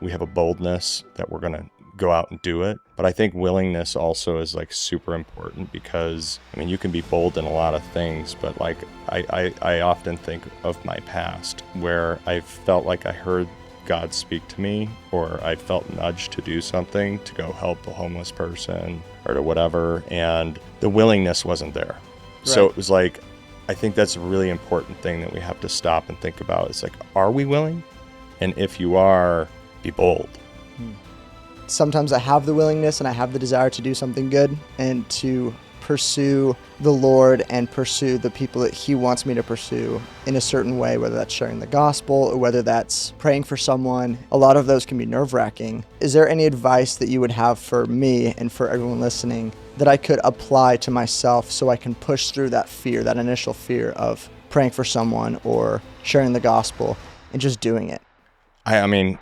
we have a boldness that we're going to go out and do it. But I think willingness also is like super important because, I mean, you can be bold in a lot of things, but like I often think of my past where I felt like I heard God speak to me, or I felt nudged to do something, to go help a homeless person or to whatever, and the willingness wasn't there. So Right. it was like, I think that's a really important thing that we have to stop and think about. It's like, are we willing? And if you are, be bold. Sometimes I have the willingness and I have the desire to do something good and to pursue the Lord and pursue the people that He wants me to pursue in a certain way, whether that's sharing the gospel or whether that's praying for someone. A lot of those can be nerve-wracking. Is there any advice that you would have for me and for everyone listening that I could apply to myself so I can push through that fear, that initial fear of praying for someone or sharing the gospel and just doing it? I mean,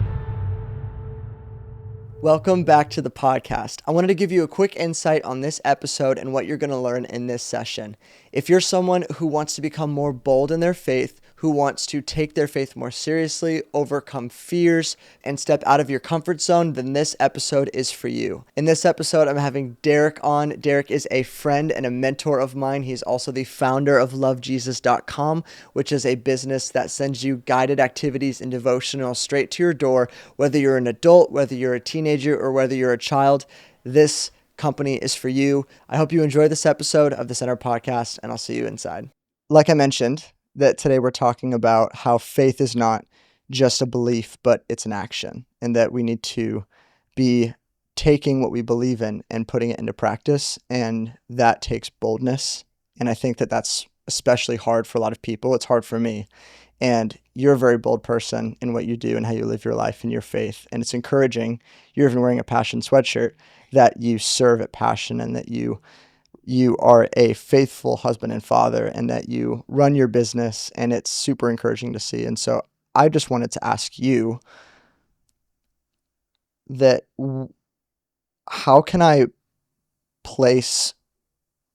Welcome back to the podcast. I wanted to give you a quick insight on this episode and what you're going to learn in this session. If you're someone who wants to become more bold in their faith, who wants to take their faith more seriously, overcome fears, and step out of your comfort zone, then this episode is for you. In this episode, I'm having Derick on. Derick is a friend and a mentor of mine. He's also the founder of lovejesus.com, which is a business that sends you guided activities and devotionals straight to your door, whether you're an adult, whether you're a teenager, or whether you're a child. This company is for you. I hope you enjoy this episode of the Center Podcast, and I'll see you inside. Like I mentioned, that today we're talking about how faith is not just a belief, but it's an action, and that we need to be taking what we believe in and putting it into practice, and that takes boldness. And I think that that's especially hard for a lot of people. It's hard for me. And you're a very bold person in what you do and how you live your life and your faith. And it's encouraging. You're even wearing a Passion sweatshirt, that you serve at Passion and that you are a faithful husband and father and that you run your business, and it's super encouraging to see. And so I just wanted to ask you that how can I place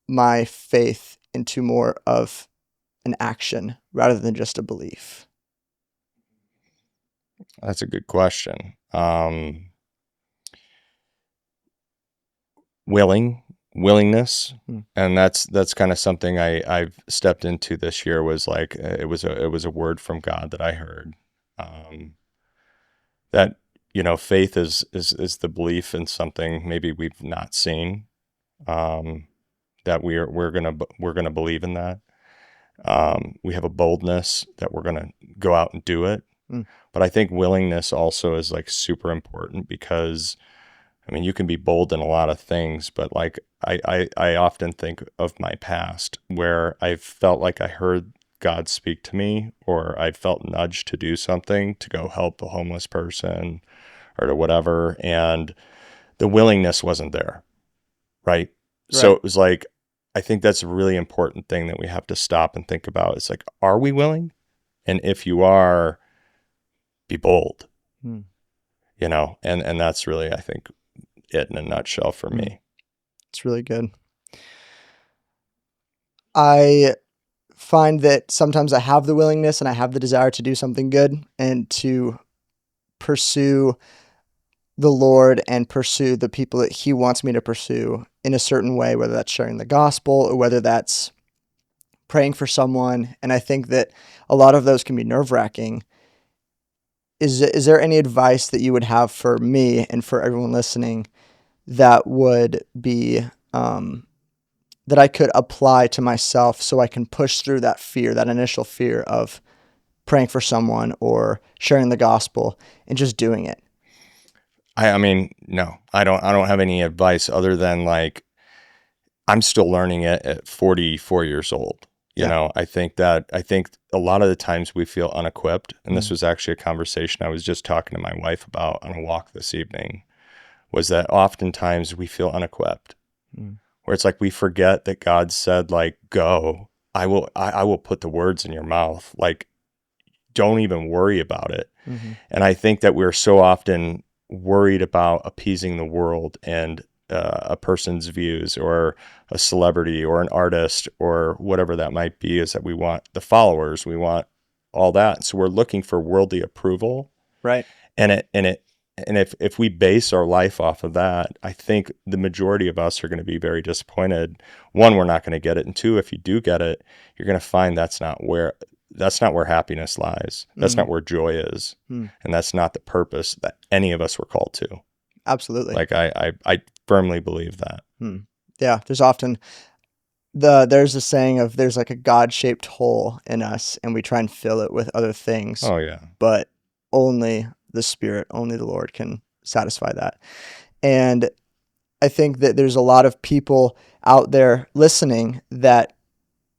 my faith into more of an action rather than just a belief? that's a good question. Willingness. And that's kind of something I've stepped into this year. Was like, it was a word from God that I heard, that, faith is the belief in something maybe we've not seen, that we're gonna believe in that. We have a boldness that we're gonna go out and do it. But I think willingness also is like super important because, I mean, you can be bold in a lot of things, but like I often think of my past where I felt like I heard God speak to me, or I felt nudged to do something, to go help a homeless person or to whatever, and the willingness wasn't there, right? So it was like, I think that's a really important thing that we have to stop and think about. It's like, are we willing? And if you are, be bold, and that's really, I think, it in a nutshell for me. It's really good. I find that sometimes I have the willingness and I have the desire to do something good and to pursue the Lord and pursue the people that He wants me to pursue in a certain way, whether that's sharing the gospel or whether that's praying for someone. And I think that a lot of those can be nerve-wracking. Is there any advice that you would have for me and for everyone listening that would be that I could apply to myself so I can push through that fear, that initial fear of praying for someone or sharing the gospel and just doing it? I mean, no, I don't have any advice other than like, I'm still learning it at 44 years old. I think a lot of the times we feel unequipped. And this was actually a conversation I was just talking to my wife about on a walk this evening, was that oftentimes we feel unequipped, where it's like we forget that God said, like, go, I will put the words in your mouth. Like, don't even worry about it. And I think that we're so often worried about appeasing the world and a person's views, or a celebrity or an artist or whatever that might be, is that we want the followers, we want all that. So we're looking for worldly approval. Right. And And if we base our life off of that, I think the majority of us are going to be very disappointed. One, we're not going to get it, and two, if you do get it, you're going to find that's not where happiness lies. That's Mm, not where joy is, mm, and that's not the purpose that any of us were called to. absolutely. Like I firmly believe that. Mm. Yeah, there's a saying of there's like a God-shaped hole in us and we try and fill it with other things, Oh yeah, but only the Spirit, only the Lord can satisfy that. And I think that there's a lot of people out there listening that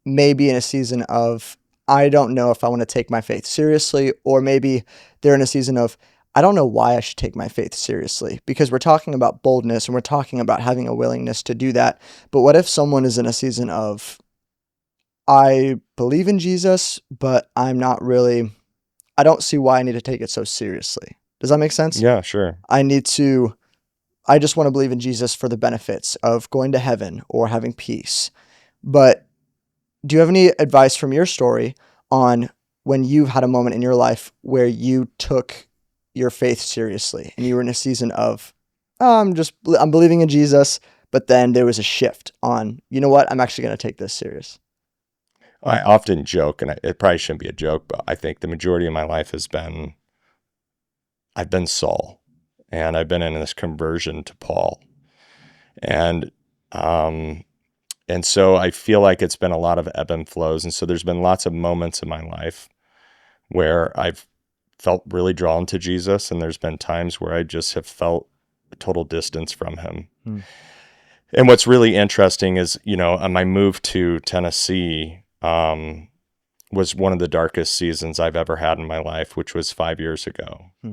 may be in a season of, I don't know if I want to take my faith seriously, or maybe they're in a season of, I don't know why I should take my faith seriously, because we're talking about boldness and we're talking about having a willingness to do that. But what if someone is in a season of, I believe in Jesus, but I don't see why I need to take it so seriously. Does that make sense? yeah, sure. I need to, I just want to believe in Jesus for the benefits of going to heaven or having peace. But do you have any advice from your story on when you've had a moment in your life where you took your faith seriously and you were in a season of, oh, I'm believing in Jesus, but then there was a shift on, you know what, I'm actually going to take this serious. I often joke, and it probably shouldn't be a joke, but I think the majority of my life has been I've been Saul, and I've been in this conversion to Paul, and um, and so I feel like it's been a lot of ebb and flows, and so there's been lots of moments in my life where I've felt really drawn to Jesus, and there's been times where I just have felt a total distance from him. Hmm. And what's really interesting is, on my move to Tennessee, was one of the darkest seasons I've ever had in my life, which was 5 years ago. Hmm.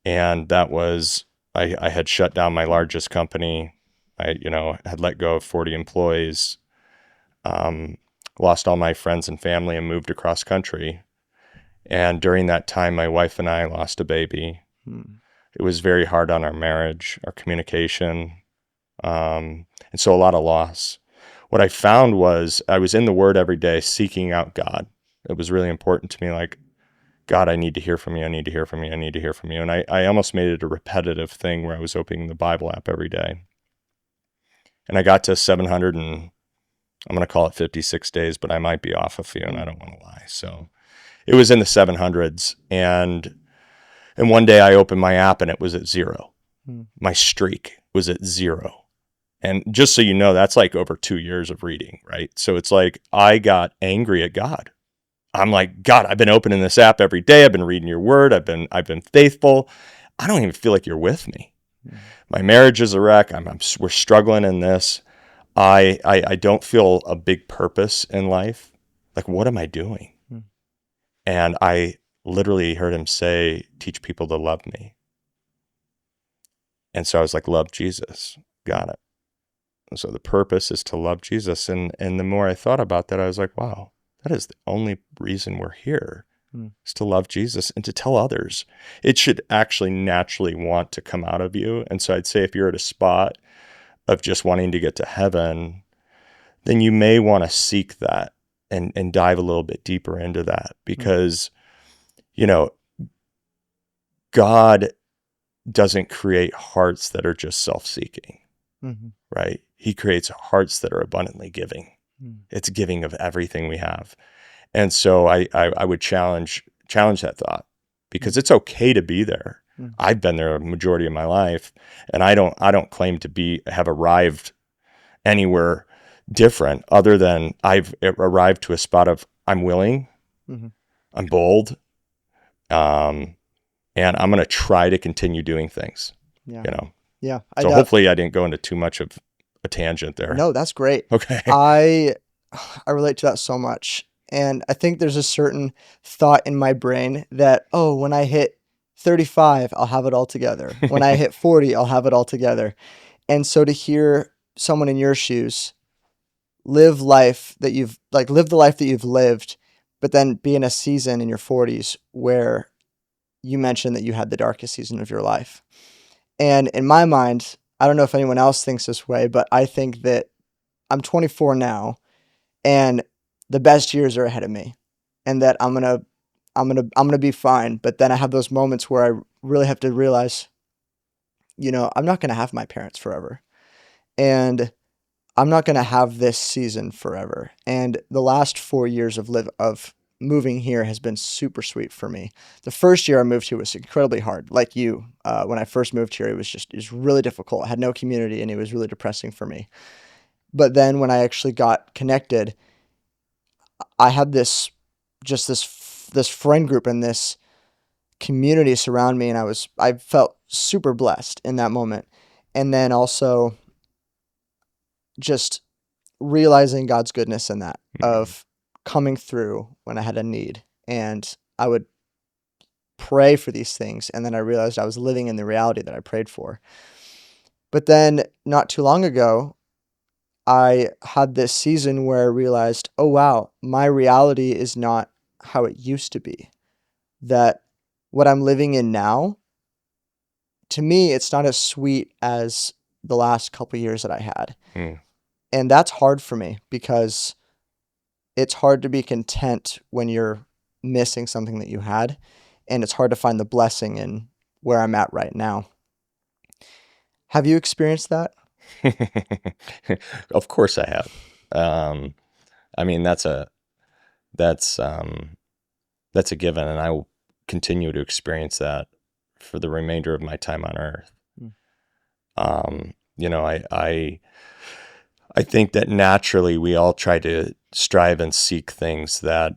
And that was, I had shut down my largest company. Had let go of 40 employees, lost all my friends and family and moved across country. And during that time, my wife and I lost a baby. Hmm. It was very hard on our marriage, our communication. And so a lot of loss. What I found was I was in the Word every day seeking out God. It was really important to me, like, God, I need to hear from you. I need to hear from you. I need to hear from you. And I almost made it a repetitive thing where I was opening the Bible app every day. And I got to 700 and I'm going to call it 56 days, but I might be off a few and I don't want to lie. So it was in the 700s. And one day I opened my app and it was at 0. Hmm. My streak was at 0. And just so you know, that's like over 2 years of reading, right? So it's like I got angry at God. I'm like, God, I've been opening this app every day. I've been reading your word. I've been faithful. I don't even feel like you're with me. Hmm. My marriage is a wreck. We're struggling in this. I don't feel a big purpose in life. Like, what am I doing? Hmm. And I literally heard him say, teach people to love me. And so I was like, love Jesus. Got it. And so the purpose is to love Jesus. And the more I thought about that, I was like, wow, that is the only reason we're here, is to love Jesus and to tell others. It should actually naturally want to come out of you. And so I'd say if you're at a spot of just wanting to get to heaven, then you may want to seek that and dive a little bit deeper into that because, God doesn't create hearts that are just self-seeking, Mm-hmm. right? He creates hearts that are abundantly giving. Mm. It's giving of everything we have. And so I would challenge that thought because it's okay to be there. Mm. I've been there a majority of my life, and I don't claim to have arrived anywhere different other than I've arrived to a spot of I'm willing, Mm-hmm. I'm bold, and I'm going to try to continue doing things, Yeah. you know. Yeah. So hopefully I didn't go into too much of a tangent there. No, that's great. Okay. I relate to that so much. And I think there's a certain thought in my brain that, oh, when I hit 35, I'll have it all together. When I hit 40, I'll have it all together. And so to hear someone in your shoes live the life that you've lived, but then be in a season in your 40s where you mentioned that you had the darkest season of your life. And in my mind, I don't know if anyone else thinks this way, but I think that I'm 24 now and the best years are ahead of me and that I'm going to be fine. But then I have those moments where I really have to realize I'm not going to have my parents forever. And I'm not going to have this season forever. And the last 4 years of moving here has been super sweet for me. The first year I moved here was incredibly hard. Like you, when I first moved here, it was really difficult. I had no community and it was really depressing for me. But then when I actually got connected, I had this friend group and this community surround me, and I felt super blessed in that moment. And then also just realizing God's goodness in that, Mm. of coming through when I had a need. And I would pray for these things, and then I realized I was living in the reality that I prayed for. But then not too long ago, I had this season where I realized, oh wow, my reality is not how it used to be. That what I'm living in now, to me, it's not as sweet as the last couple years that I had. Mm. And that's hard for me because it's hard to be content when you're missing something that you had. And it's hard to find the blessing in where I'm at right now. Have you experienced that? Of course I have. Um, I mean, that's um, that's a given, and I will continue to experience that for the remainder of my time on Earth. Mm. You know, I think that naturally we all try to strive and seek things that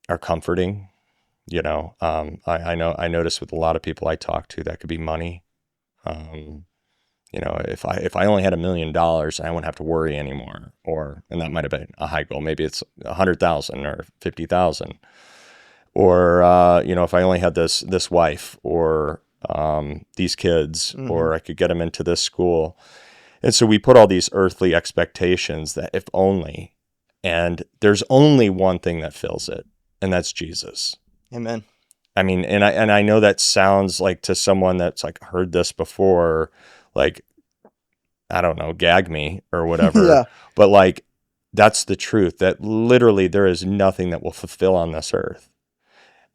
are comforting. I notice with a lot of people I talk to that could be money. Um, if I only had $1 million, I wouldn't have to worry anymore. And that might have been a high goal. Maybe it's 100,000 or 50,000. Or if I only had this wife or these kids, Mm-hmm. or I could get them into this school. And so we put all these earthly expectations that if only, and there's only one thing that fills it, and that's Jesus. Amen. I mean, and I know that sounds like, to someone that's like heard this before, like, I don't know, gag me or whatever, Yeah. but like, that's the truth, that literally there is nothing that will fulfill on this earth.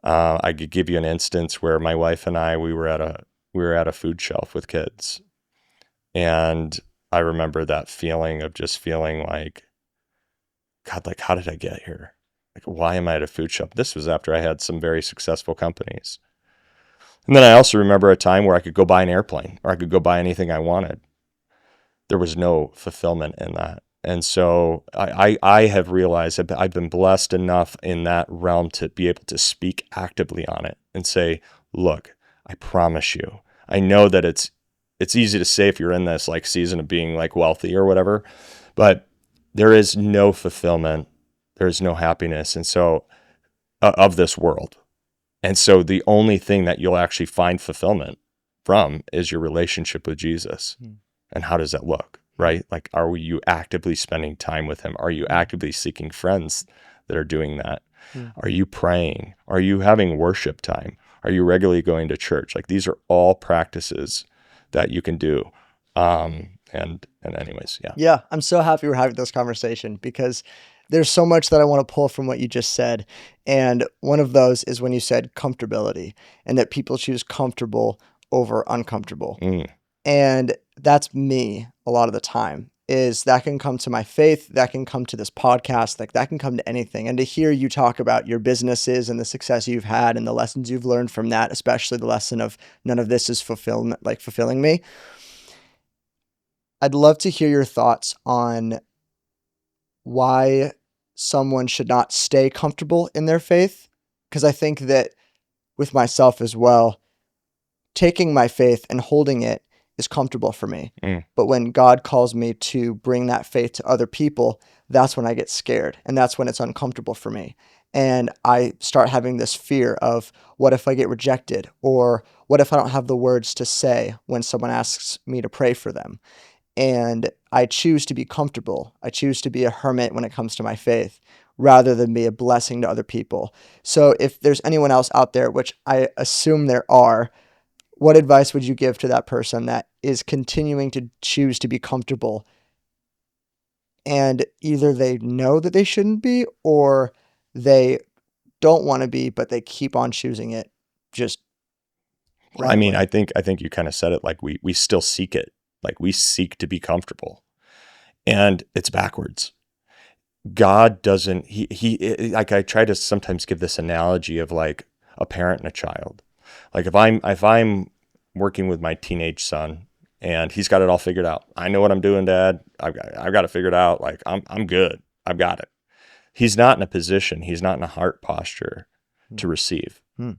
I could give you an instance where my wife and I, we were at a food shelf with kids, and I remember that feeling of just feeling like, God, like, how did I get here? Like, why am I at a food shelf? This was after I had some very successful companies. And then I also remember a time where I could go buy an airplane, or I could go buy anything I wanted. There was no fulfillment in that. And so I have realized that I've been blessed enough in that realm to be able to speak actively on it and say, look, I promise you, I know that it's easy to say if you're in this like season of being like wealthy or whatever, but there is no fulfillment, there is no happiness, and so of this world. And so the only thing that you'll actually find fulfillment from is your relationship with Jesus. Mm. And how does that look, right? Like, are you actively spending time with him? Are you actively seeking friends that are doing that? Mm. Are you praying? Are you having worship time? Are you regularly going to church? Like, these are all practices that you can do. And anyways, yeah. Yeah, I'm so happy we're having this conversation because there's so much that I want to pull from what you just said. And one of those is when you said comfortability, and that people choose comfortable over uncomfortable. Mm. And that's me a lot of the time. Is that can come to my faith, that can come to this podcast, like that can come to anything. And to hear you talk about your businesses and the success you've had and the lessons you've learned from that, especially the lesson of none of this is fulfilling me. I'd love to hear your thoughts on why someone should not stay comfortable in their faith. Because I think that with myself as well, taking my faith and holding it is comfortable for me. Mm. But when God calls me to bring that faith to other people, that's when I get scared, and that's when it's uncomfortable for me. And I start having this fear of, what if I get rejected? Or what if I don't have the words to say when someone asks me to pray for them? And I choose to be comfortable. I choose to be a hermit when it comes to my faith rather than be a blessing to other people. So if there's anyone else out there, which I assume there are, what advice would you give to that person that is continuing to choose to be comfortable, and either they know that they shouldn't be, or they don't want to be, but they keep on choosing it? Just I mean, Exactly. I think you kind of said it, like we still seek it. Like we seek to be comfortable. And it's backwards. God doesn't like I try to sometimes give this analogy of like a parent and a child. Like if I'm working with my teenage son and he's got it all figured out. I know what I'm doing, Dad. I've got it figured out. Like I'm good. I've got it. He's not in a position, he's not in a heart posture to receive. Hmm.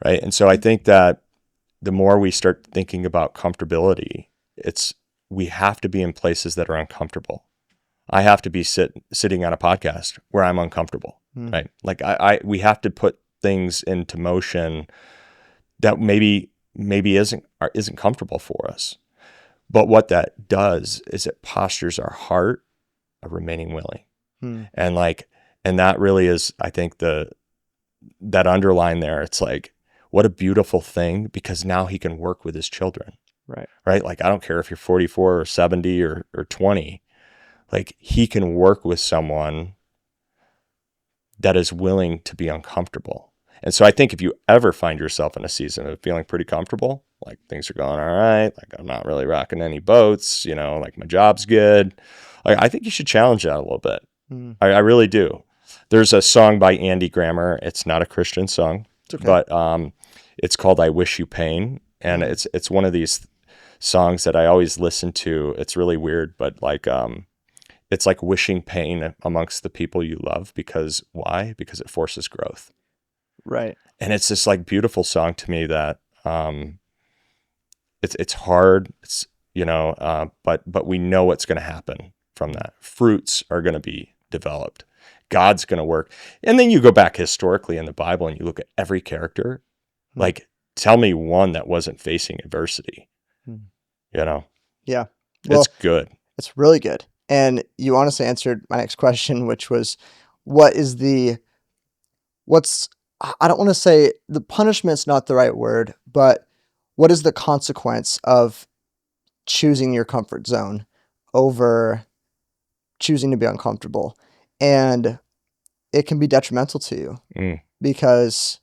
Right. And so I think that the more we start thinking about comfortability, we have to be in places that are uncomfortable. I have to be sitting on a podcast where I'm uncomfortable, Hmm. right? Like we have to put things into motion that maybe isn't comfortable for us. But what that does is it postures our heart of remaining willing. Hmm. And like, and that really is, I think that underline there, it's like, what a beautiful thing, because now he can work with his children, Right. right? Like, I don't care if you're 44 or 70 or 20, like he can work with someone that is willing to be uncomfortable. And so I think if you ever find yourself in a season of feeling pretty comfortable, like things are going all right, like I'm not really rocking any boats, like my job's good, like I think you should challenge that a little bit. Hmm. I really do. There's a song by Andy Grammer. It's not a Christian song, It's okay. but it's called "I Wish You Pain," and Hmm. it's one of these songs that I always listen to. It's really weird, but like it's like wishing pain amongst the people you love, because why? Because it forces growth. Right. And it's this like beautiful song to me that it's hard. It's but we know what's going to happen from that. Fruits are going to be developed. God's going to work. And then you go back historically in the Bible and you look at every character. Hmm. Like, tell me one that wasn't facing adversity. Hmm. You know, Yeah. it's Well, good. it's really good. And you honestly answered my next question, which was, what is the, what's, I don't want to say the punishment's not the right word, but what is the consequence of choosing your comfort zone over choosing to be uncomfortable? And it can be detrimental to you Mm, because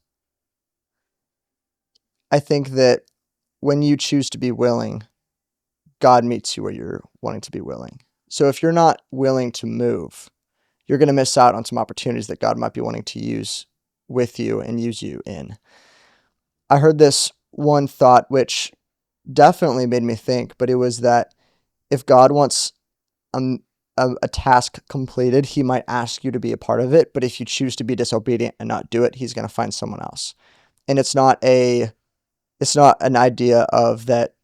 I think that when you choose to be willing, God meets you where you're wanting to be willing. So if you're not willing to move, you're going to miss out on some opportunities that God might be wanting to use with you and use you in. I heard this one thought which definitely made me think, but it was that if God wants um, a task completed, he might ask you to be a part of it. But if you choose to be disobedient and not do it, he's going to find someone else. And it's not an idea of that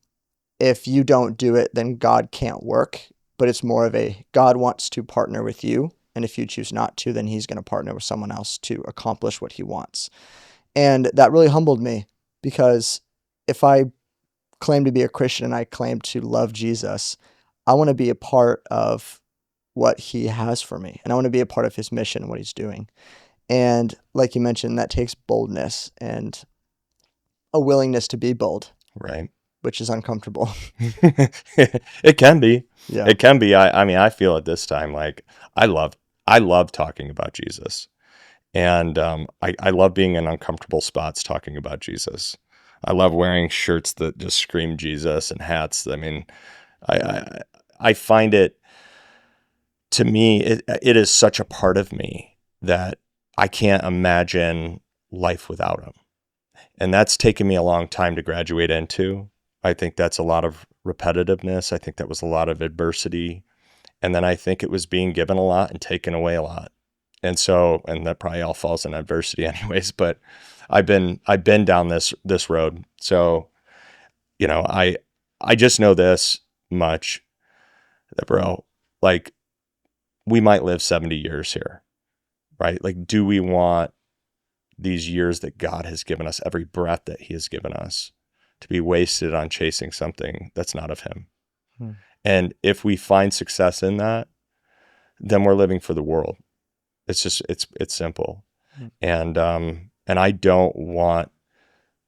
if you don't do it, then God can't work, but it's more of a God wants to partner with you. And if you choose not to, then he's going to partner with someone else to accomplish what he wants. And that really humbled me because if I claim to be a Christian and I claim to love Jesus, I want to be a part of what he has for me. And I want to be a part of his mission, what he's doing. And like you mentioned, that takes boldness and a willingness to be bold, right. which is uncomfortable. It can be. Yeah. It can be. I mean, I feel at this time like I love I love talking about Jesus. And I love being in uncomfortable spots talking about Jesus. I love wearing shirts that just scream Jesus and hats. I mean, I Yeah. I, I find it, to me, it is such a part of me that I can't imagine life without him. And that's taken me a long time to graduate into. I think that's a lot of repetitiveness. I think that was a lot of adversity. And then I think it was being given a lot and taken away a lot. And so, and that probably all falls in adversity anyways, but I've been down this road. So, I just know this much, that bro, like we might live 70 years here, right? Like, do we want these years that God has given us, every breath that he has given us, to be wasted on chasing something that's not of him? Hmm. And if we find success in that, then we're living for the world. It's just it's simple. Hmm. And I don't want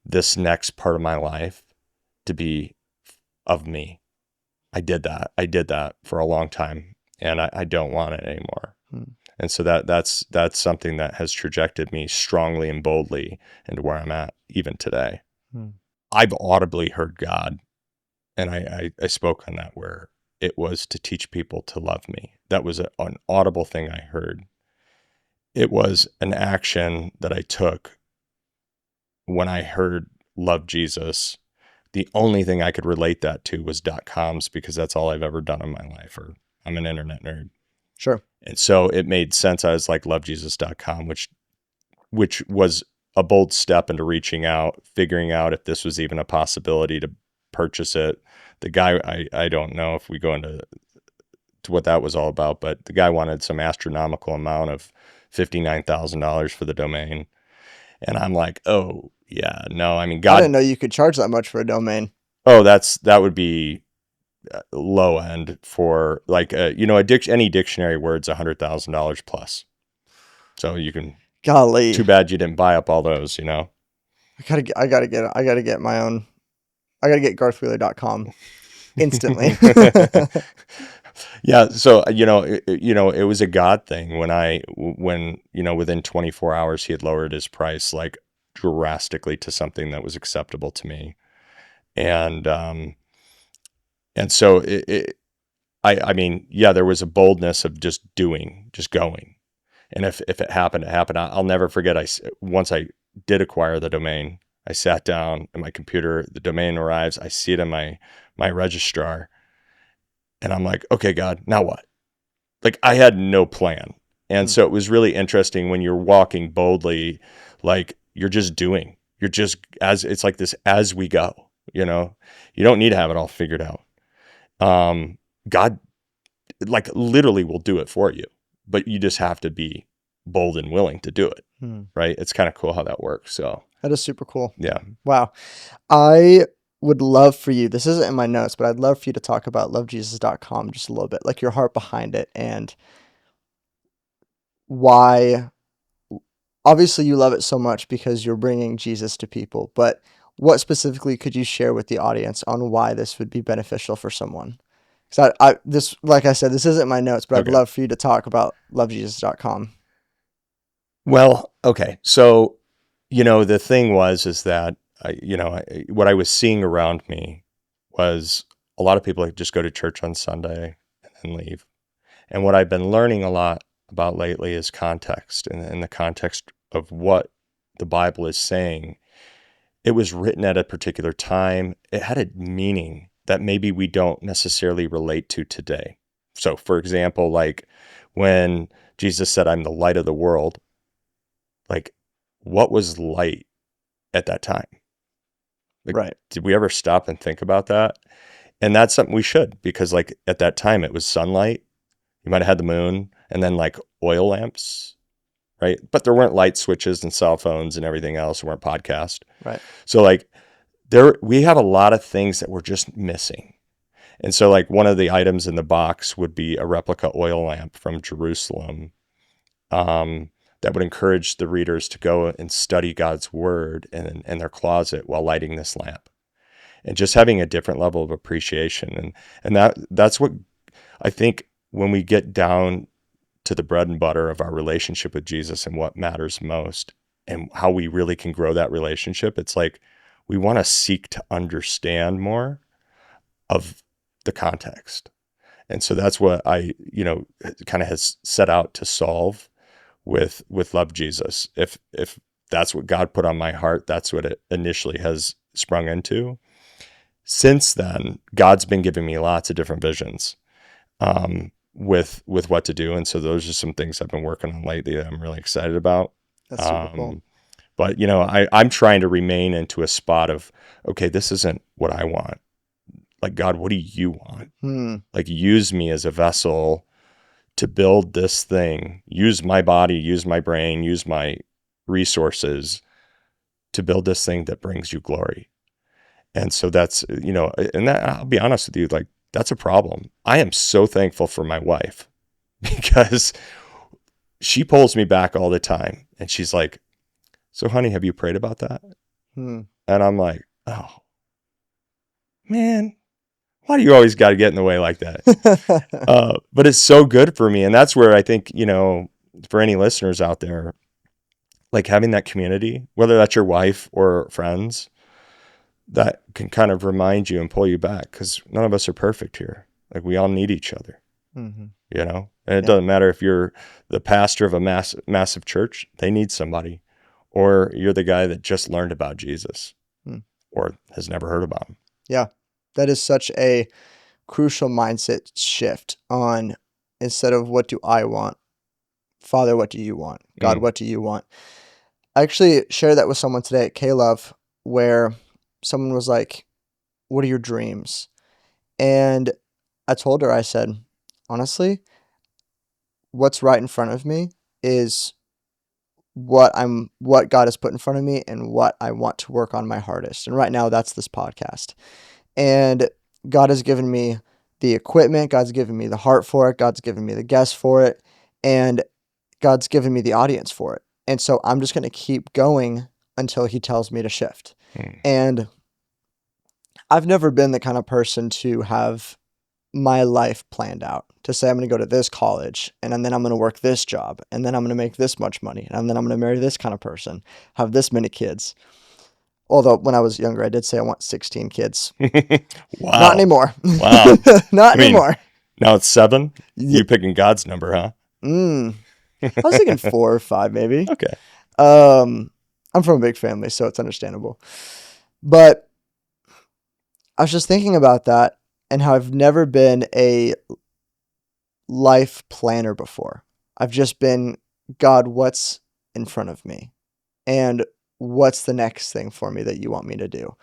this next part of my life to be of me. I did that for a long time, and I don't want it anymore. Hmm. And so that's something that has trajected me strongly and boldly into where I'm at even today. Hmm. I've audibly heard God, and I spoke on that, where it was to teach people to love me. That was an audible thing I heard. It was an action that I took when I heard love Jesus. The only thing I could relate that to was .coms, because that's all I've ever done in my life, or I'm an internet nerd. Sure. And so it made sense. I was like, lovejesus.com, which was a bold step into reaching out, figuring out if this was even a possibility to purchase it. The guy, I don't know if we go into to what that was all about, but the guy wanted some astronomical amount of $59,000 for the domain. And I'm like, oh yeah, no, I mean, I didn't God, know you could charge that much for a domain. oh, that would be low end for like, any dictionary word's $100,000 plus. So you can, Golly. too bad you didn't buy up all those, I gotta get my own. I gotta get garthwheeler.com instantly. Yeah. So, it was a God thing when, within 24 hours, he had lowered his price, like drastically, to something that was acceptable to me. And so I mean, yeah, there was a boldness of just going. And if it happened, it happened. I'll never forget. Once I did acquire the domain, I sat down at my computer, the domain arrives, I see it in my registrar, and I'm like, okay, God, now what? Like, I had no plan. And so it was really interesting when you're walking boldly, like you're just doing, it's like this as we go, you don't need to have it all figured out. God, like, literally will do it for you, but you just have to be bold and willing to do it. Right. It's kind of cool how that works. So That is super cool. yeah. Wow. I would love for you, this isn't in my notes, but I'd love for you to talk about lovejesus.com just a little bit, like your heart behind it and why. Obviously you love it so much because you're bringing Jesus to people, but what specifically could you share with the audience on why this would be beneficial for someone? Because like I said, this isn't my notes, but I'd Okay. love for you to talk about lovejesus.com. Well, okay. So, the thing is that what I was seeing around me was a lot of people that just go to church on Sunday and then leave. And what I've been learning a lot about lately is context, and the context of what the Bible is saying. It was written at a particular time. It had a meaning that maybe we don't necessarily relate to today. So, for example, like when Jesus said, I'm the light of the world, like, what was light at that time? Like, Right. did we ever stop and think about that? And that's something we should, because like at that time it was sunlight. You might have had the moon, and then like oil lamps, right? But there weren't light switches and cell phones and everything else. There weren't podcasts. Right. So like we have a lot of things that we're just missing. And so like one of the items in the box would be a replica oil lamp from Jerusalem, that would encourage the readers to go and study God's word in their closet while lighting this lamp, and just having a different level of appreciation. And that's what I think, when we get down to the bread and butter of our relationship with Jesus and what matters most and how we really can grow that relationship, it's like we want to seek to understand more of the context. And so that's what I, kind of has set out to solve with Love Jesus. If that's what God put on my heart, that's what it initially has sprung into. Since then, God's been giving me lots of different visions, with what to do. And so those are some things I've been working on lately that I'm really excited about. That's super cool. But, I'm trying to remain into a spot of, okay, this isn't what I want. Like, God, what do you want? Like, use me as a vessel to build this thing. Use my body, use my brain, use my resources to build this thing that brings you glory. And so that's, and that, I'll be honest with you, like, that's a problem. I am so thankful for my wife, because she pulls me back all the time. And she's like, so honey, have you prayed about that? And I'm like, oh man, why do you always got to get in the way like that? But it's so good for me. And that's where I think, for any listeners out there, like having that community, whether that's your wife or friends, that can kind of remind you and pull you back, because none of us are perfect here. Like, we all need each other, Mm-hmm. and it Yeah. doesn't matter if you're the pastor of a massive church, they need somebody, or you're the guy that just learned about Jesus Mm. or has never heard about him. Yeah. That is such a crucial mindset shift on, instead of what do I want, Father, what do you want? God, what do you want? I actually shared that with someone today at K-Love, where someone was like, what are your dreams? And I told her, I said, honestly, what's right in front of me is what God has put in front of me and what I want to work on my hardest. And right now that's this podcast. And God has given me the equipment, God's given me the heart for it, God's given me the guests for it, and God's given me the audience for it. And so I'm just going to keep going until he tells me to shift. Mm. And I've never been the kind of person to have my life planned out, to say I'm going to go to this college and then I'm going to work this job and then I'm going to make this much money and then I'm going to marry this kind of person, have this many kids. Although when I was younger, I did say I want 16 kids. Not Wow. anymore. Wow. Not I mean, anymore. now it's 7. Yeah. You picking God's number, huh? I was thinking 4 or 5 maybe. Okay. I'm from a big family, so it's understandable. But I was just thinking about that and how I've never been a life planner before. I've just been, God, what's in front of me? And what's the next thing for me that you want me to do?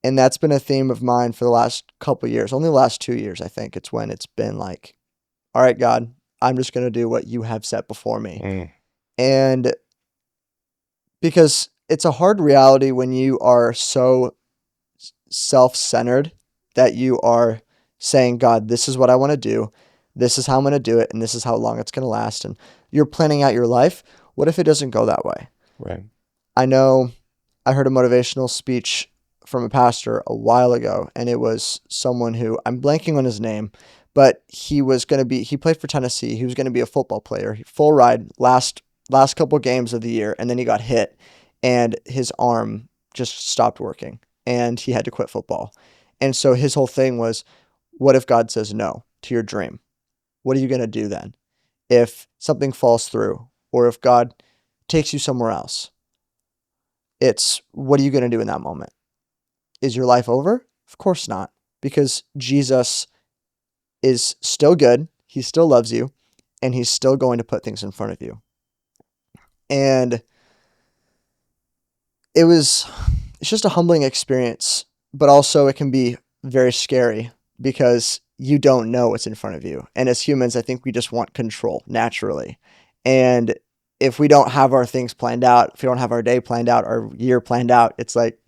And that's been a theme of mine for the last couple of years, only the last 2 years, I think. It's when it's been like, all right, God, I'm just going to do what you have set before me. Mm. And because it's a hard reality when you are so self-centered that you are saying, God, this is what I want to do. This is how I'm going to do it. And this is how long it's going to last. And you're planning out your life. What if it doesn't go that way? Right. I know I heard a motivational speech from a pastor a while ago, and it was someone who, I'm blanking on his name, but he played for Tennessee. He was going to be a football player, full ride, last couple games of the year, and then he got hit and his arm just stopped working and he had to quit football. And so his whole thing was, what if God says no to your dream? What are you going to do then? If something falls through, or if God takes you somewhere else, it's, what are you going to do in that moment? Is your life over? Of course not, because Jesus is still good. He still loves you, and he's still going to put things in front of you. And it's just a humbling experience, but also it can be very scary because you don't know what's in front of you. And as humans, I think we just want control naturally. And if we don't have our things planned out, if we don't have our day planned out, our year planned out, it's like,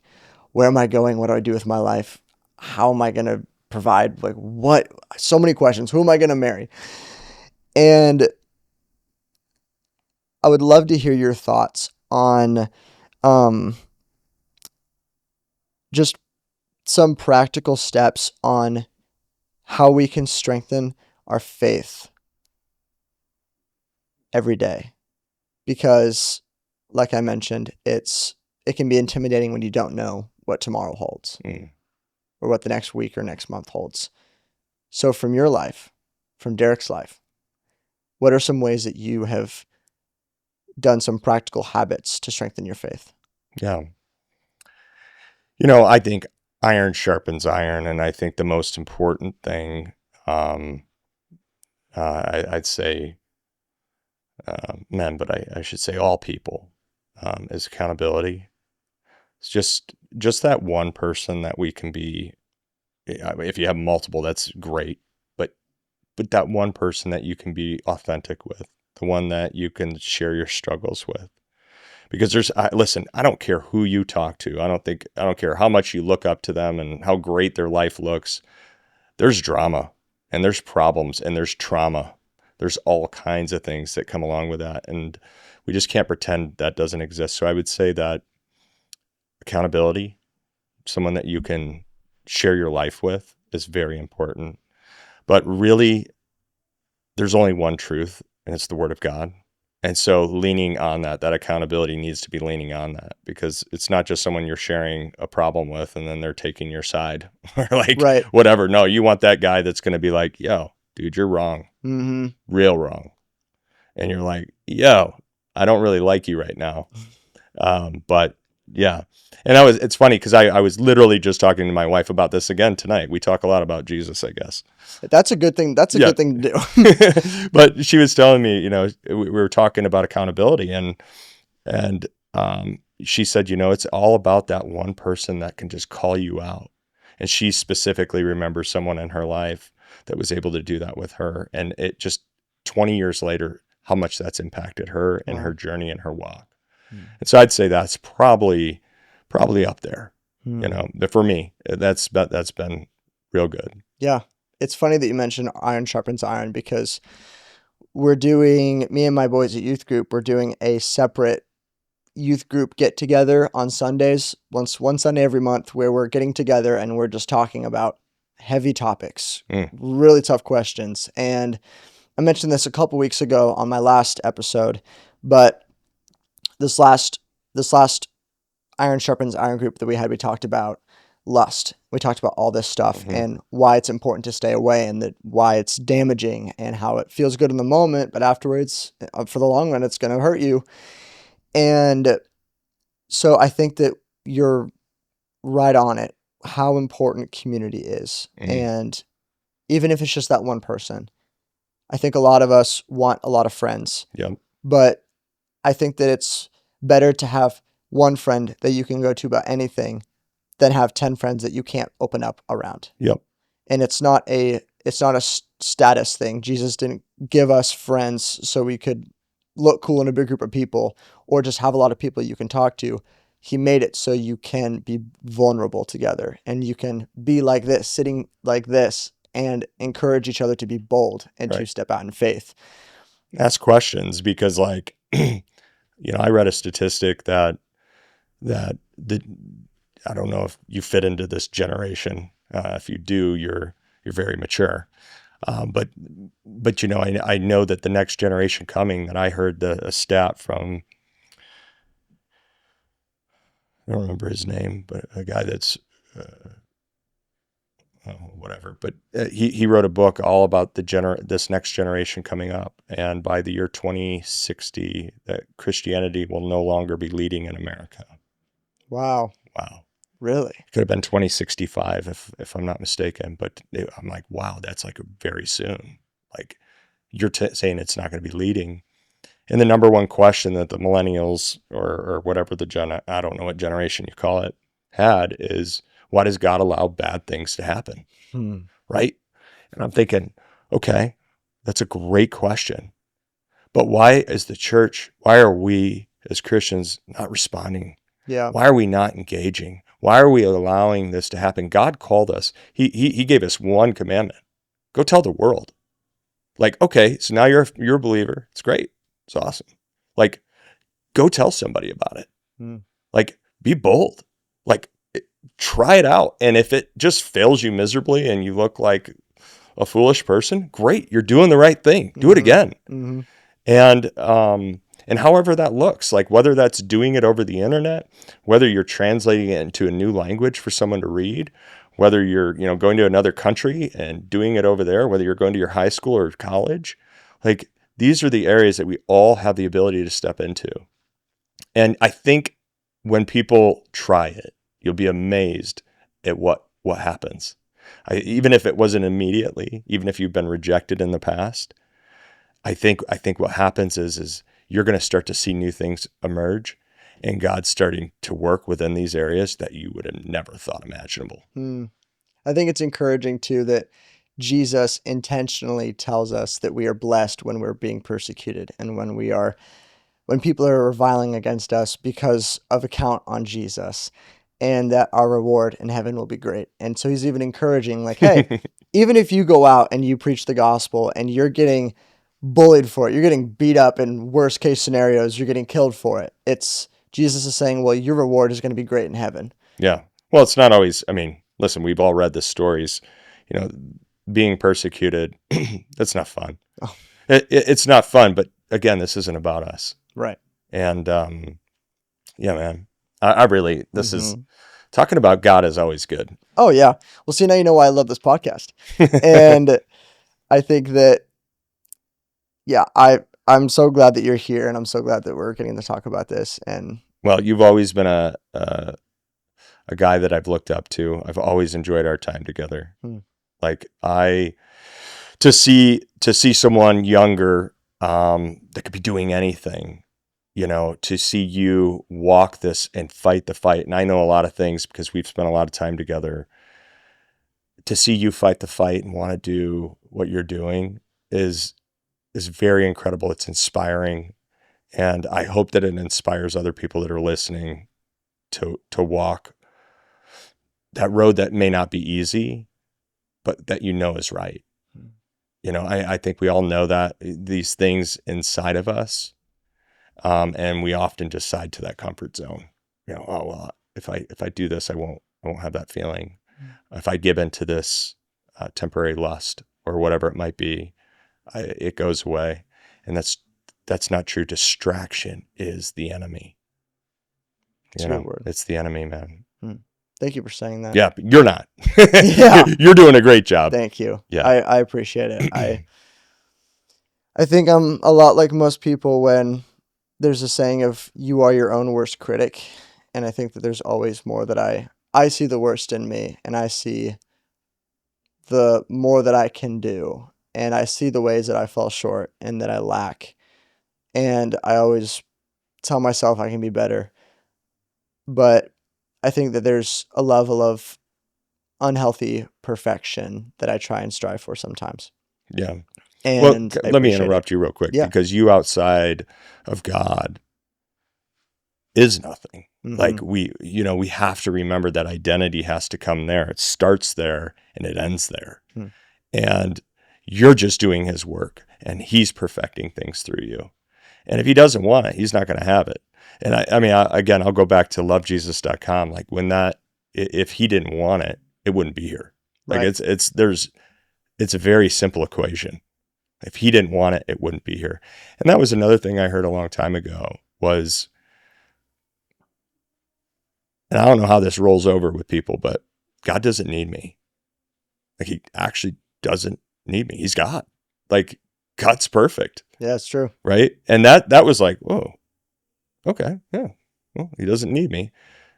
where am I going? What do I do with my life? How am I going to provide? Like, what? So many questions. Who am I going to marry? And I would love to hear your thoughts on just some practical steps on how we can strengthen our faith every day. Because, like I mentioned, it can be intimidating when you don't know what tomorrow holds or what the next week or next month holds. So from your life, from Derick's life, what are some ways that you have done some practical habits to strengthen your faith? Yeah. I think iron sharpens iron, and I think the most important thing, I'd say men, but I should say all people, is accountability. It's just that one person that we can be. If you have multiple, that's great, but that one person that you can be authentic with, the one that you can share your struggles with. Because listen, I don't care who you talk to. I don't care how much you look up to them and how great their life looks. There's drama and there's problems and there's trauma. There's all kinds of things that come along with that. And we just can't pretend that doesn't exist. So I would say that accountability, someone that you can share your life with, is very important. But really, there's only one truth, and it's the Word of God. And so leaning on that accountability needs to be leaning on that, because it's not just someone you're sharing a problem with and then they're taking your side or like Right. whatever. No, you want that guy that's going to be like, yo, dude, you're wrong, Mm-hmm. real wrong. And you're like, yo, I don't really like you right now. But yeah. And it's funny because I was literally just talking to my wife about this again tonight. We talk a lot about Jesus, I guess. That's a good thing. That's a Yeah. good thing to do. But she was telling me, we were talking about accountability, and she said, it's all about that one person that can just call you out. And she specifically remembers someone in her life that was able to do that with her. And it just 20 years later, how much that's impacted her and Wow. her journey and her walk. And so I'd say that's probably up there, But for me, that's been real good. Yeah. It's funny that you mentioned iron sharpens iron, because me and my boys at youth group, we're doing a separate youth group get together on Sundays, one Sunday every month, where we're getting together and we're just talking about heavy topics, really tough questions. And I mentioned this a couple weeks ago on my last episode, but this last iron sharpens iron group that we talked about lust. We talked about all this stuff and why it's important to stay away, and why it's damaging, and how it feels good in the moment, but afterwards, for the long run, it's going to hurt you. And so I think that you're right on it, how important community is. And even if it's just that one person, I think a lot of us want a lot of friends. Yep. But I think that it's better to have one friend that you can go to about anything than have 10 friends that you can't open up around. Yep. And it's not a status thing. Jesus didn't give us friends so we could look cool in a big group of people or just have a lot of people you can talk to. He made it so you can be vulnerable together, and you can be like this, sitting like this, and encourage each other to be bold and to step out in faith. Ask questions, because I read a statistic that I don't know if you fit into this generation. If you do, you're very mature. But I know that the next generation coming, that I heard a stat from, I don't remember his name, but a guy that's whatever. But he wrote a book all about this next generation coming up, and by the year 2060, that Christianity will no longer be leading in America. Wow. Really? It could have been 2065 if I'm not mistaken, but I'm like, wow, that's like very soon. Like, you're saying it's not going to be leading. And the number one question that the millennials or whatever I don't know what generation you call it, had is, why does God allow bad things to happen? Right? And I'm thinking, okay, that's a great question. But why are we as Christians not responding? Yeah. Why are we not engaging? Why are we allowing this to happen? God called us. He gave us one commandment. Go tell the world. Like, okay, so now you're a believer. It's great. It's awesome. Like, go tell somebody about it. Like, be bold. Like, try it out. And if it just fails you miserably and you look like a foolish person, great. You're doing the right thing. Do it again. And however that looks, like whether that's doing it over the internet, whether you're translating it into a new language for someone to read, whether you're, going to another country and doing it over there, whether you're going to your high school or college, like, these are the areas that we all have the ability to step into. And I think when people try it, you'll be amazed at what happens. Even if it wasn't immediately, even if you've been rejected in the past, I think what happens is you're going to start to see new things emerge, and God's starting to work within these areas that you would have never thought imaginable. I think it's encouraging too that Jesus intentionally tells us that we are blessed when we're being persecuted, and when people are reviling against us because of a count on Jesus, and that our reward in heaven will be great. And so he's even encouraging, like, hey, even if you go out and you preach the gospel and you're getting bullied for it, you're getting beat up in worst case scenarios, you're getting killed for it. Jesus is saying, well, your reward is going to be great in heaven. Yeah. Well, it's not always, listen, we've all read the stories, being persecuted. That's not fun. It's not fun, but again, this isn't about us. Right. And yeah, man, I really, this is Mhm. talking about God is always good. Oh yeah. Well, see, now you know why I love this podcast. And I think that, yeah, I'm so glad that you're here, and I'm so glad that we're getting to talk about this. And Well, you've always been a guy that I've looked up to. I've always enjoyed our time together. Hmm. Like to see someone younger that could be doing anything, to see you walk this and fight the fight. And I know a lot of things because we've spent a lot of time together. To see you fight the fight and want to do what you're doing is very incredible. It's inspiring, and I hope that it inspires other people that are listening to walk that road that may not be easy, but that is right. I think we all know that these things inside of us, and we often decide to that comfort zone. Oh well, if I do this, I won't have that feeling. If I give into this temporary lust or whatever it might be, it goes away, and that's not true. Distraction is the enemy. It's a good word. It's the enemy, man. Thank you for saying that. Yeah, but you're not. Yeah. You're doing a great job. Thank you. Yeah. I appreciate it. I think I'm a lot like most people when there's a saying of you are your own worst critic. And I think that there's always more that I see the worst in me, and I see the more that I can do, and I see the ways that I fall short and that I lack. And I always tell myself I can be better. But I think that there's a level of unhealthy perfection that I try and strive for sometimes. Yeah. Well, And I let me appreciate interrupt it. you real quick Yeah. because you outside of God is nothing. Like we have to remember that identity has to come there. It starts there and it ends there. And you're just doing his work and he's perfecting things through you. And if he doesn't want it, he's not going to have it. And again, I'll go back to lovejesus.com. Like if he didn't want it, it wouldn't be here. Like Right. it's a very simple equation. If he didn't want it, it wouldn't be here. And that was another thing I heard a long time ago was, and I don't know how this rolls over with people, but God doesn't need me. Like he actually doesn't need me. He's God. Like God's perfect. Yeah, it's true. Right. And that was like, whoa, okay. Yeah. Well, he doesn't need me.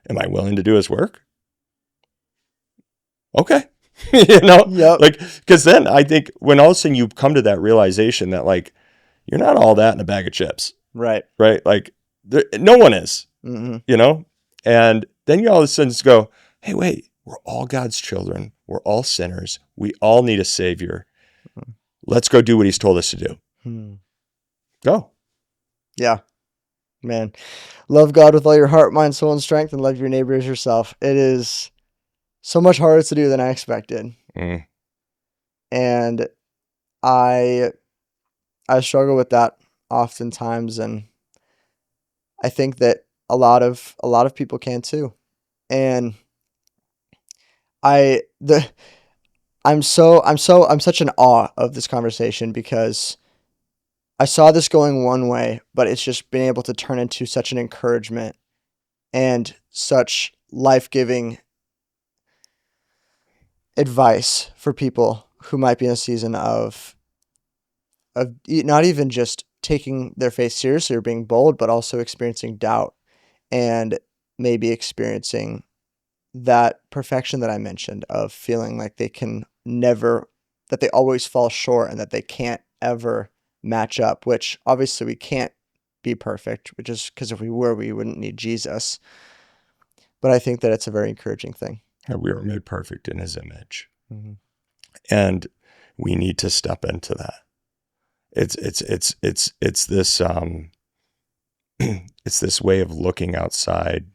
Am I willing to do his work? Okay. Yep. Like, cause then I think when all of a sudden you come to that realization that like, you're not all that in a bag of chips. Right. Right. Like no one is, Mm-hmm. and then you all of a sudden just go, hey, wait, we're all God's children. We're all sinners. We all need a savior. Let's go do what he's told us to do. Go. Yeah. Man. Love God with all your heart, mind, soul, and strength, and love your neighbor as yourself. It is so much harder to do than I expected. And I struggle with that oftentimes, and I think that a lot of people can too. And I'm such in awe of this conversation because I saw this going one way, but it's just been able to turn into such an encouragement and such life-giving advice for people who might be in a season of not even just taking their faith seriously or being bold, but also experiencing doubt and maybe experiencing that perfection that I mentioned of feeling like they can never, that they always fall short and that they can't ever match up, which obviously we can't be perfect, which is because if we were, we wouldn't need Jesus. But I think that it's a very encouraging thing. We were made perfect in his image. And we need to step into that. It's this it's this way of looking outside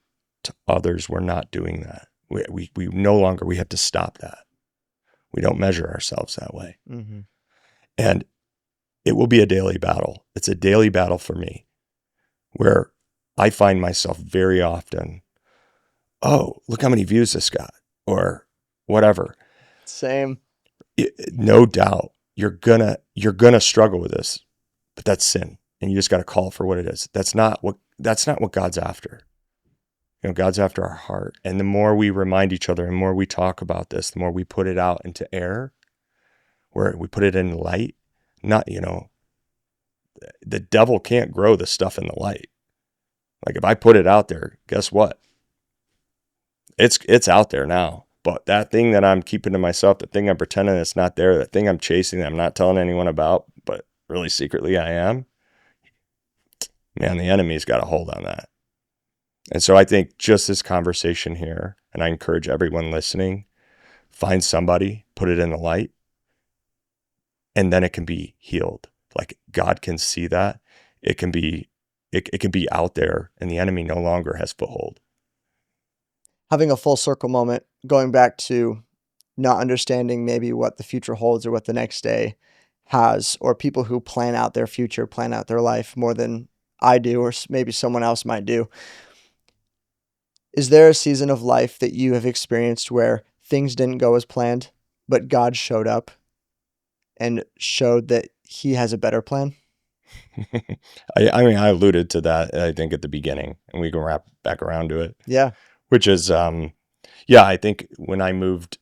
to others. We're not doing that. We no longer, we have to stop that. We don't measure ourselves that way. And it will be a daily battle. It's a daily battle for me where I find myself very often, oh, look how many views this got or whatever. Same. No doubt you're gonna struggle with this, but that's sin. and you just got to call it for what it is. That's not what God's after. God's after our heart. And the more we remind each other and the more we talk about this, the more we put it out into air, where we put it in light, not, the devil can't grow the stuff in the light. Like if I put it out there, guess what? It's out there now. But that thing that I'm keeping to myself, the thing I'm pretending it's not there, the thing I'm chasing that I'm not telling anyone about, but really secretly I am, man, the enemy's got a hold on that. And so I think just this conversation here, and I encourage everyone listening, find somebody, put it in the light, and then it can be healed. Like God can see that. It can be out there, and the enemy no longer has foothold. Having a full circle moment, going back to not understanding maybe what the future holds or what the next day has, or people who plan out their future, plan out their life more than I do, or maybe someone else might do. Is there a season of life that you have experienced where things didn't go as planned, but God showed up and showed that he has a better plan? I alluded to that, I think, at the beginning, and we can wrap back around to it. Yeah. Which is, I think when I moved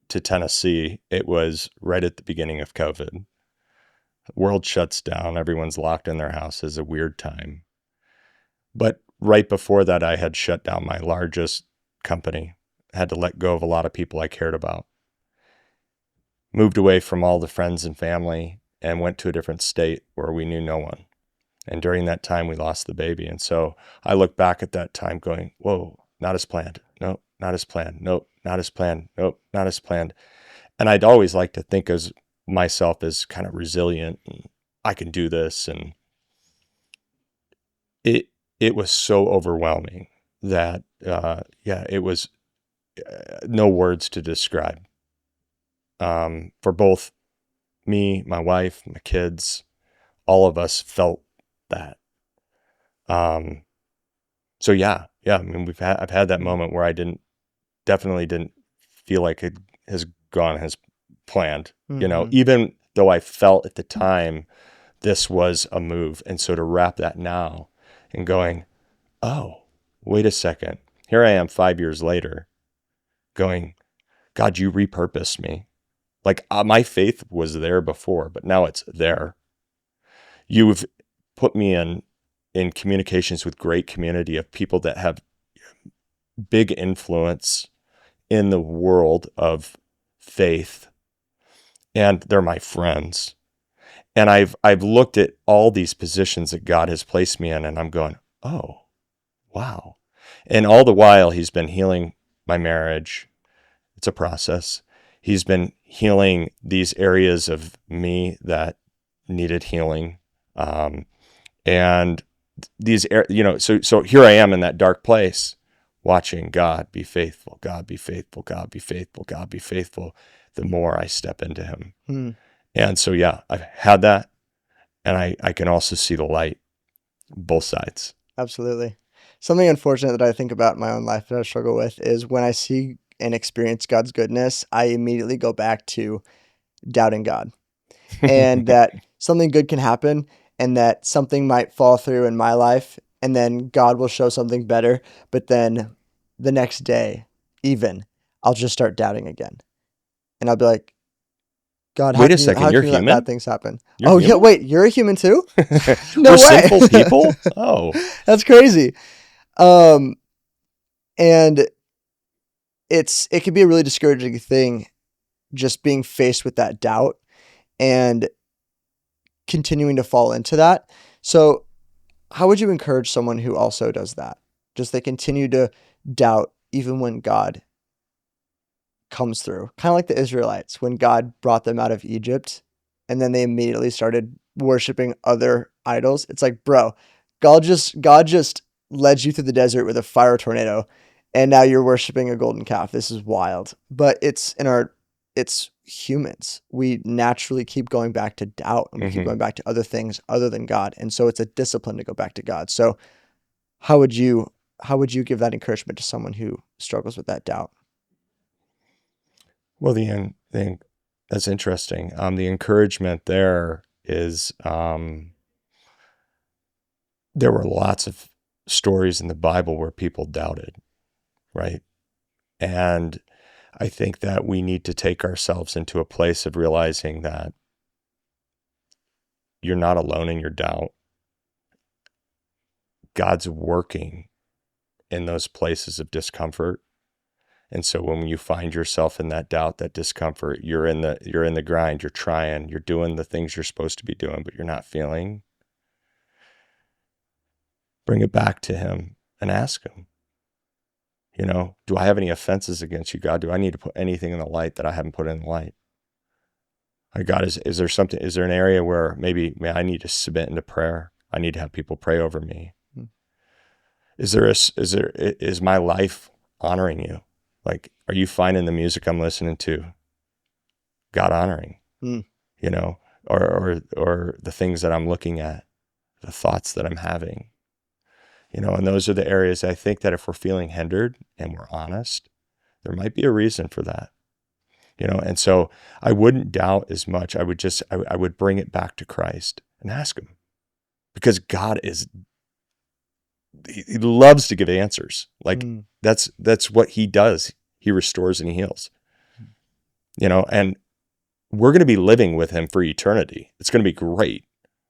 to Tennessee, it was right at the beginning of COVID. The world shuts down. Everyone's locked in their houses, a weird time. But right before that, I had shut down my largest company, had to let go of a lot of people I cared about. Moved away from all the friends and family and went to a different state where we knew no one. And during that time, we lost the baby. And so I look back at that time going, whoa, not as planned. Nope, not as planned. Nope, not as planned. Nope, not as planned. And I'd always like to think of myself as kind of resilient and I can do this. And it was so overwhelming that, it was no words to describe. For both me, my wife, my kids, all of us felt that. So I mean, I've had that moment where I definitely didn't feel like it has gone as planned, Mm-hmm. even though I felt at the time this was a move. And so to wrap that now and going, oh, wait a second. Here I am 5 years later going, God, you repurposed me. Like my faith was there before, but now it's there. You've put me in communications with great community of people that have big influence in the world of faith, and they're my friends. And I've looked at all these positions that God has placed me in, and I'm going, oh, wow. And all the while, he's been healing my marriage. It's a process. He's been healing these areas of me that needed healing. And these, so here I am in that dark place watching God be faithful, God be faithful, God be faithful, God be faithful, the more I step into him. Hmm. And so, I've had that. And I can also see the light, both sides. Absolutely. Something unfortunate that I think about in my own life that I struggle with is when I see and experience God's goodness, I immediately go back to doubting God, and that something good can happen and that something might fall through in my life and then God will show something better. But then the next day, even, I'll just start doubting again. And I'll be like, God, Wait a second, how you're can you let bad human? things happen? You're Oh yeah, human? wait, you're a human too? No We're way. sinful people? Oh. That's crazy. Um, and it can be a really discouraging thing just being faced with that doubt and continuing to fall into that. So how would you encourage someone who also does that? Just they continue to doubt even when God comes through. Kind of like the Israelites when God brought them out of Egypt and then they immediately started worshiping other idols. It's like, bro, God just led you through the desert with a fire tornado and now you're worshiping a golden calf. This is wild. But it's humans. We naturally keep going back to doubt and we keep Mm-hmm. going back to other things other than God. And so it's a discipline to go back to God. So how would you give that encouragement to someone who struggles with that doubt? Well, that's interesting. The encouragement there is, there were lots of stories in the Bible where people doubted, right? And I think that we need to take ourselves into a place of realizing that you're not alone in your doubt. God's working in those places of discomfort. And so when you find yourself in that doubt, that discomfort, you're in the grind, you're trying, you're doing the things you're supposed to be doing, but you're not feeling. Bring it back to him and ask him, do I have any offenses against you, God? Do I need to put anything in the light that I haven't put in the light? God, is there something, is there an area where maybe I need to submit into prayer? I need to have people pray over me. Is my life honoring you? Like, are you finding the music I'm listening to God honoring? Or the things that I'm looking at, the thoughts that I'm having, and those are the areas I think that if we're feeling hindered and we're honest, there might be a reason for that, and so I wouldn't doubt as much. I would bring it back to Christ and ask him, because God he loves to give answers. Like that's what he does. He restores and he heals, and we're going to be living with him for eternity. It's going to be great.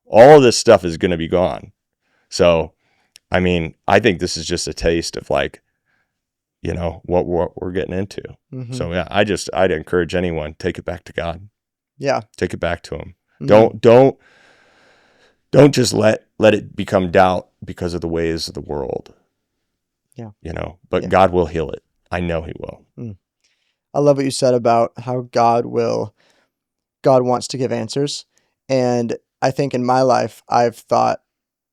All of this stuff is going to be gone. So, I mean, I think this is just a taste of what we're getting into. Mm-hmm. So yeah, I'd encourage anyone, take it back to God. Yeah. Take it back to him. Mm-hmm. Don't just let it become doubt because of the ways of the world. Yeah. But God will heal it. I know he will. I love what you said about how God wants to give answers. And I think in my life, I've thought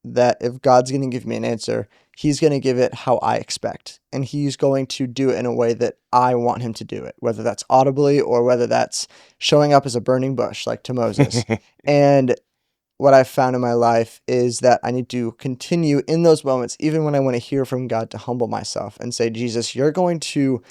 that if God's going to give me an answer, he's going to give it how I expect. And he's going to do it in a way that I want him to do it, whether that's audibly or whether that's showing up as a burning bush, like to Moses. And what I've found in my life is that I need to continue in those moments, even when I want to hear from God, to humble myself and say, Jesus, you're going to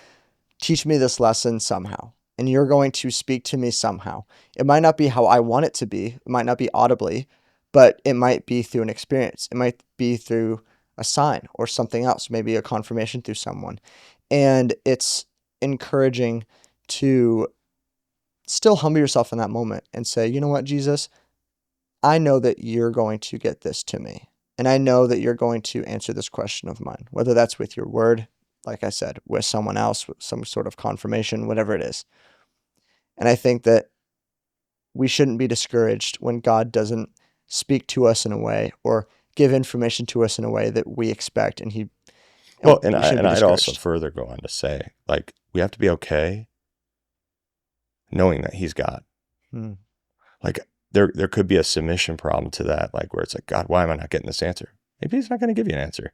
teach me this lesson somehow, and you're going to speak to me somehow. It might not be how I want it to be. It might not be audibly, but it might be through an experience. It might be through a sign or something else, maybe a confirmation through someone. And it's encouraging to still humble yourself in that moment and say, you know what, Jesus, I know that you're going to get this to me. And I know that you're going to answer this question of mine, whether that's with your word, like I said, with someone else, with some sort of confirmation, whatever it is. And I think that we shouldn't be discouraged when God doesn't speak to us in a way or give information to us in a way that we expect. And I'd also further go on to say, we have to be okay knowing that he's God. There could be a submission problem to that, where it's God, why am I not getting this answer? Maybe he's not going to give you an answer.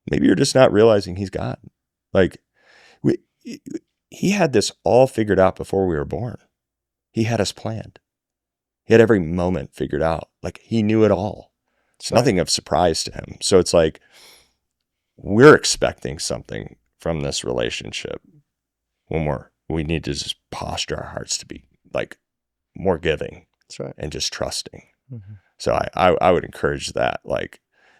Maybe you're just not realizing he's God. He had this all figured out before we were born. He had us planned. He had every moment figured out. He knew it all. It's nothing of surprise to him. So it's we're expecting something from this relationship when we need to just posture our hearts to be more giving. That's right. And just trusting. Mm-hmm. So I would encourage that.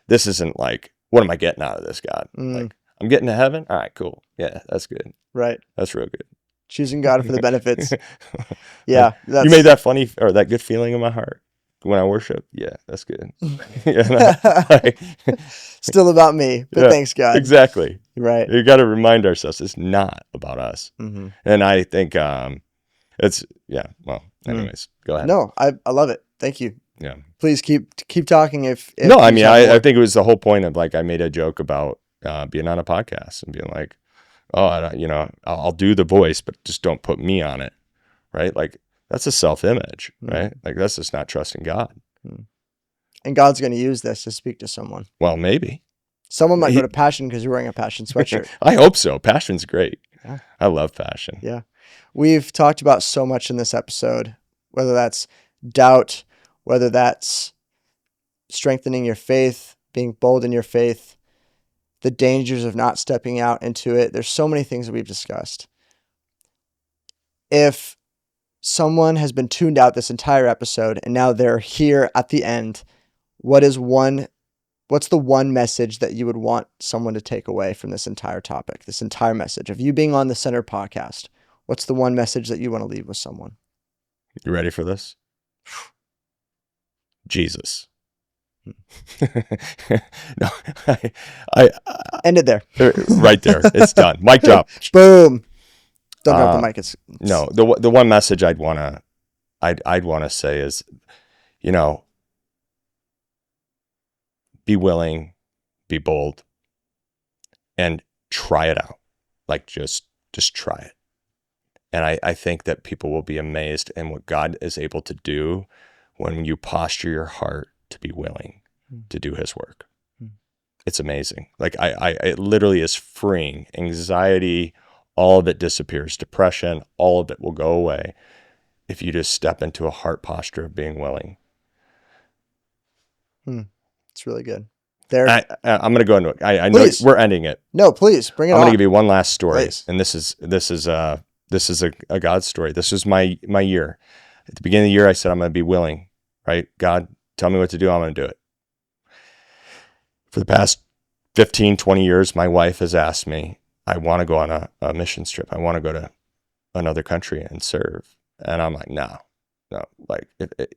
This isn't what am I getting out of this, God? I'm getting to heaven? All right, cool. Yeah, that's good. Right. That's real good. Choosing God for the benefits. Yeah. You made that funny, or that good feeling in my heart when I worship. Yeah, that's good. Still about me, but thanks, God. Exactly. Right. You got to remind ourselves it's not about us. Mm-hmm. And I think anyways, go ahead. No, I love it. Thank you. Yeah. Please keep talking if no, I mean, I think it was the whole point of I made a joke about being on a podcast and being I'll do the voice, but just don't put me on it. Right. That's a self-image, right? That's just not trusting God. And God's going to use this to speak to someone. Well, maybe. Someone might go to Passion because you're wearing a Passion sweatshirt. I hope so. Passion's great. Yeah. I love Passion. Yeah. We've talked about so much in this episode, whether that's doubt, whether that's strengthening your faith, being bold in your faith, the dangers of not stepping out into it. There's so many things that we've discussed. If someone has been tuned out this entire episode and now they're here at the end, what's the one message that you would want someone to take away from this entire topic, this entire message of you being on the Center podcast? What's the one message that you want to leave with someone? You ready for this? Jesus. No, I End it there. right there. It's done. Mic drop. Boom. Don't drop the mic. No, the one message I'd want to say is, be willing, be bold, and try it out. Like just try it. And I think that people will be amazed in what God is able to do when you posture your heart to be willing to do his work. It's amazing. Like it literally is freeing. Anxiety, all of it disappears. Depression, all of it will go away if you just step into a heart posture of being willing. It's really good. Derick, I'm going to go into it. I know we're ending it. No, please bring it on. I'm going to give you one last story. Please. And this is a God story. This was my year. At the beginning of the year, I said, I'm going to be willing, right? God, tell me what to do. I'm going to do it. For the past 15, 20 years, my wife has asked me, I want to go on a missions trip. I want to go to another country and serve. And I'm like, no. Like,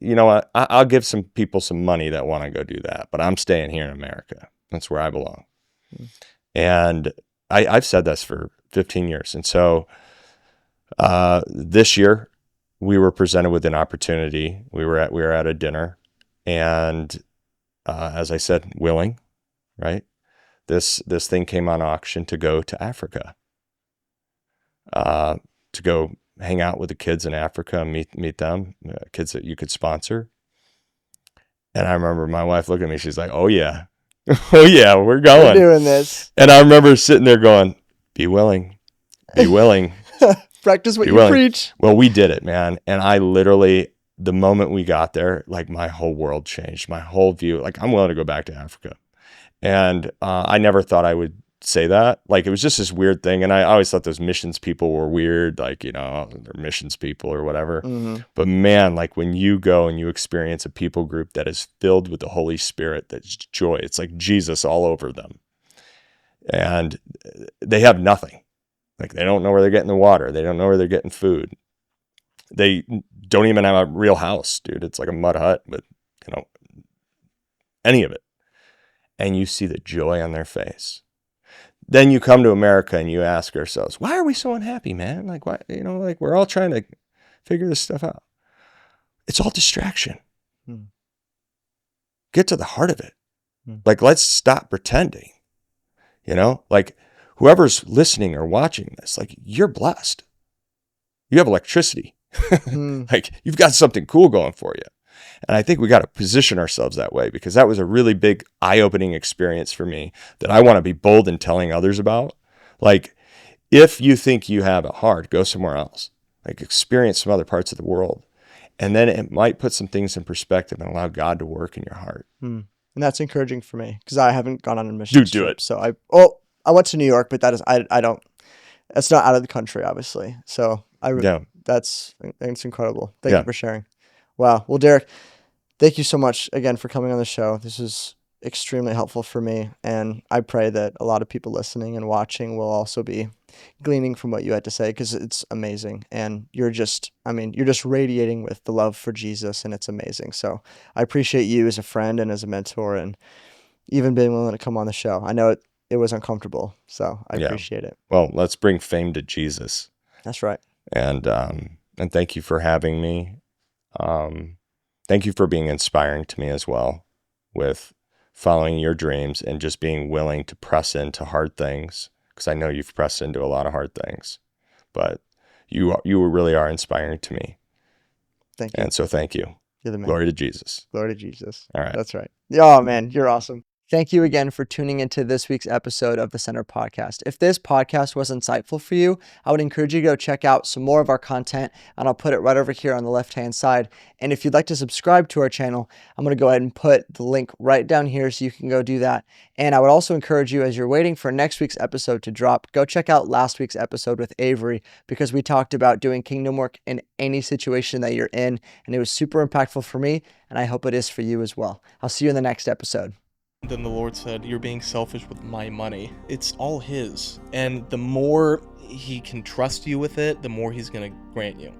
you know what? I'll give some people some money that want to go do that, but I'm staying here in America. That's where I belong. And I've said this for 15 years. And so this year, we were presented with an opportunity. We were at a dinner, and as I said, willing, right? This thing came on auction to go to Africa, to go hang out with the kids in Africa and meet them, kids that you could sponsor. And I remember my wife looking at me. She's like, "Oh yeah, oh yeah, we're going. We're doing this." And I remember sitting there going, "Be willing, be willing." Practice what you preach. Well, we did it, man. And I literally, the moment we got there, like my whole world changed, my whole view. Like, I'm willing to go back to Africa. And I never thought I would say that. Like, it was just this weird thing. And I always thought those missions people were weird, like, they're missions people or whatever. Mm-hmm. But man, like when you go and you experience a people group that is filled with the Holy Spirit, that's joy. It's like Jesus all over them. And they have nothing. Like, they don't know where they're getting the water. They don't know where they're getting food. They don't even have a real house, dude. It's like a mud hut with, any of it. And you see the joy on their face. Then you come to America and you ask ourselves, why are we so unhappy, man? Like, why, like we're all trying to figure this stuff out. It's all distraction. Get to the heart of it. Like, let's stop pretending, like, whoever's listening or watching this, like, you're blessed. You have electricity. Like, you've got something cool going for you. And I think we got to position ourselves that way, because that was a really big eye-opening experience for me that I want to be bold in telling others about. Like, if you think you have it hard, go somewhere else. Like, experience some other parts of the world. And then it might put some things in perspective and allow God to work in your heart. And that's encouraging for me, because I haven't gone on a mission trip. Do it. So I went to New York, but that's not out of the country, obviously. So it's incredible. Thank you for sharing. Wow. Well, Derick, thank you so much again for coming on the show. This is extremely helpful for me. And I pray that a lot of people listening and watching will also be gleaning from what you had to say, because it's amazing. And you're just radiating with the love for Jesus, and it's amazing. So I appreciate you as a friend and as a mentor, and even being willing to come on the show. I know it was uncomfortable, so I appreciate it. Well, let's bring fame to Jesus. That's right. And thank you for having me. Thank you for being inspiring to me as well, with following your dreams and just being willing to press into hard things, because I know you've pressed into a lot of hard things, but you really are inspiring to me. Thank you. And so thank you. You're the man. Glory to Jesus. Glory to Jesus. All right. That's right. Oh man, you're awesome. Thank you again for tuning into this week's episode of the Center Podcast. If this podcast was insightful for you, I would encourage you to go check out some more of our content, and I'll put it right over here on the left-hand side. And if you'd like to subscribe to our channel, I'm going to go ahead and put the link right down here so you can go do that. And I would also encourage you, as you're waiting for next week's episode to drop, go check out last week's episode with Avery, because we talked about doing kingdom work in any situation that you're in, and it was super impactful for me, and I hope it is for you as well. I'll see you in the next episode. Then the Lord said, "You're being selfish with my money. It's all his. And the more he can trust you with it, the more he's going to grant you.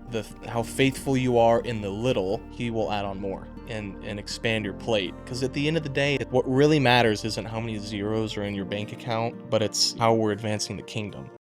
How faithful you are in the little, he will add on more and expand your plate. Because at the end of the day, what really matters isn't how many zeros are in your bank account, but it's how we're advancing the kingdom.